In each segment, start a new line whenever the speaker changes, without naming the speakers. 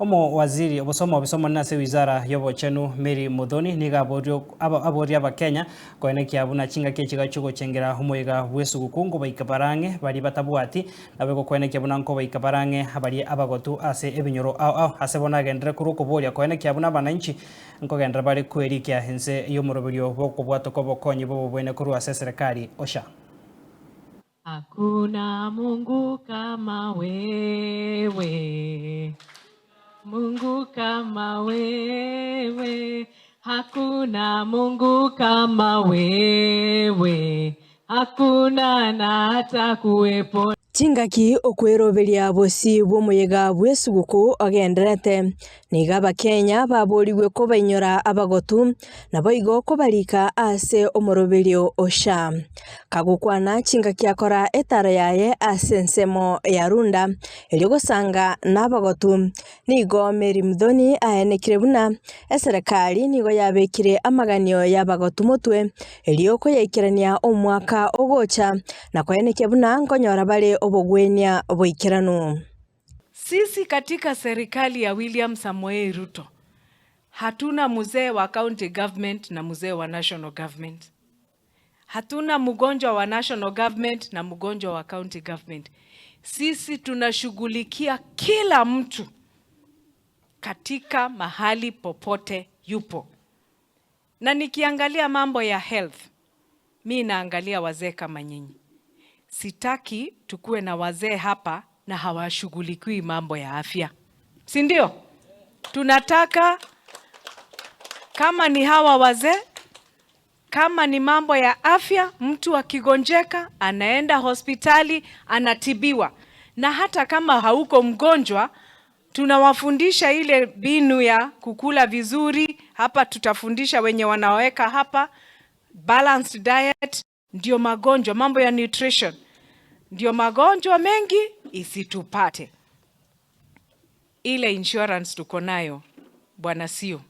omo waziri obosoma obisomo nase wizara yobochenu Mary Muthoni niga aboria abakenya koenekia buna chinga kechiga chugochengera omoiga bwesuguku ngo baikabarange bari batabwati nabego koenekia buna nko baikabarange abari abagotu ase ebinyoro ase bona gendere kuruko boria koenekia buna bananchi nko gendera bari kwerikia ense yomoroberio bokobwato kobokonyi bobwene kuru ase serikali osha.
Hakuna Mungu kama wewe, Mungu kama wewe, hakuna Mungu kama wewe, hakuna na hata kuwepo.
Chingaki okweroberia bosi bw'omuyiga bw'esuguku ogenderete niga abakenya baboriwe ko bainyora abagotu nabo igo ko barika ase omoroberio osha kagukwana chingaki akora etara yaye ase ensemo ya Runda elio gosanga n'abagotu nigo Mary Muthoni aenekire buna eserikali nigo yabekire amaganio y'abagotu mutwe elio ko yaikirania omwaka ogocha na koeneke buna nkonyora bare obogwenia oboikirano.
Sisi katika serikali ya William Samoei Ruto hatuna mzee wa county government na mzee wa national government. Hatuna mgonjwa wa national government na mgonjwa wa county government. Sisi tunashughulikia kila mtu katika mahali popote yupo. Na nikiangalia mambo ya health, mimi naangalia wazee kama nyinyi. Sitaki tukue na wazee hapa na hawashughulikiwi mambo ya afya. Si ndio? Tunataka kama ni hawa wazee, kama ni mambo ya afya, mtu akigonjeka anaenda hospitali anatibiwa. Na hata kama hauko mgonjwa, tunawafundisha ile binu ya kukula vizuri. Hapa tutafundisha wenye wanaweka hapa balanced diet, ndio magonjwa, mambo ya nutrition, ndio magonjwa mengi isitupate. Ile insurance tuko nayo bwana sio,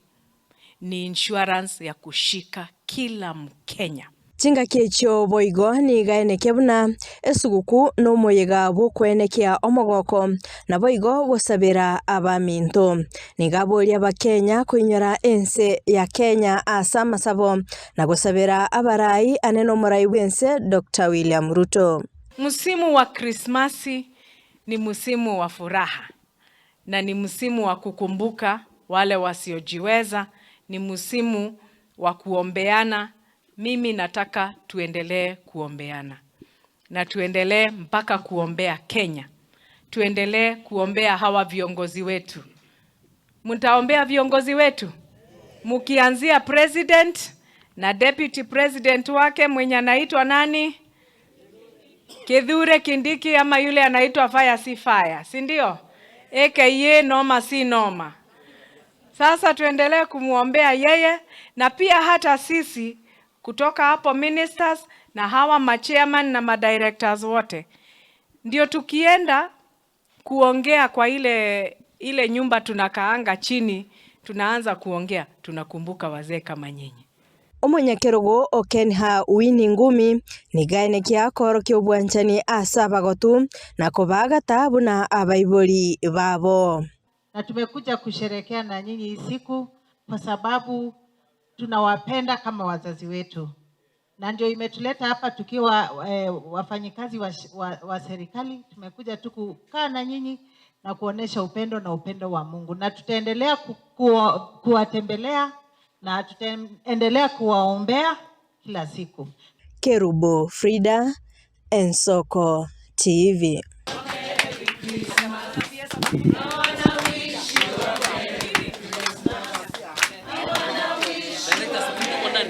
ni insurance ya kushika kila Mkenya.
Chinga kecho boigo ni gaeneke buna esuguku no moyega bokwenekia omogoko na boigo gosabira abaminto ni gaboria abakenya kuinyora ense ya Kenya asa masabo na gosabira abarai aneno morai wense Dr. William Ruto.
Msimu wa Krismasi ni msimu wa furaha na ni msimu wa kukumbuka wale wasiojiweza, ni msimu wa kuombeana. Mimi nataka tuendelee kuombeana na tuendelee mpaka kuombea Kenya. Tuendelee kuombea hawa viongozi wetu. Mtaombea viongozi wetu? Mukianzia president na deputy president wake mwenye anaitwa nani? Kithure Kindiki ama yule anaitwa fire si fire, si ndio? AKA noma si noma. Sasa tuendelee kumuombea yeye na pia hata sisi kutoka hapo ministers na hawa machairman na madirectors wote. Ndio tukienda kuongea kwa ile nyumba tunakaanga chini, tunaanza kuongea, tunakumbuka wazee kama nyinyi.
Omonyakerogo okenha wini ngumi ni gaenekia koro kyobwanchani asa abagotu na kobagata buna abaibori babo.
Na tumekuja kusherekea na nyinyi siku kwa sababu tunawapenda kama wazazi wetu. Na ndio imetuleta hapa tukiwa wafanyikazi wa serikali. Tumekuja tu kukaa na nyinyi na kuonesha upendo na upendo wa Mungu. Na tutaendelea kuwatembelea na tutaendelea kuwaombea kila siku.
Kerubo Frida, Ensoko TV.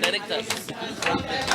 Directors.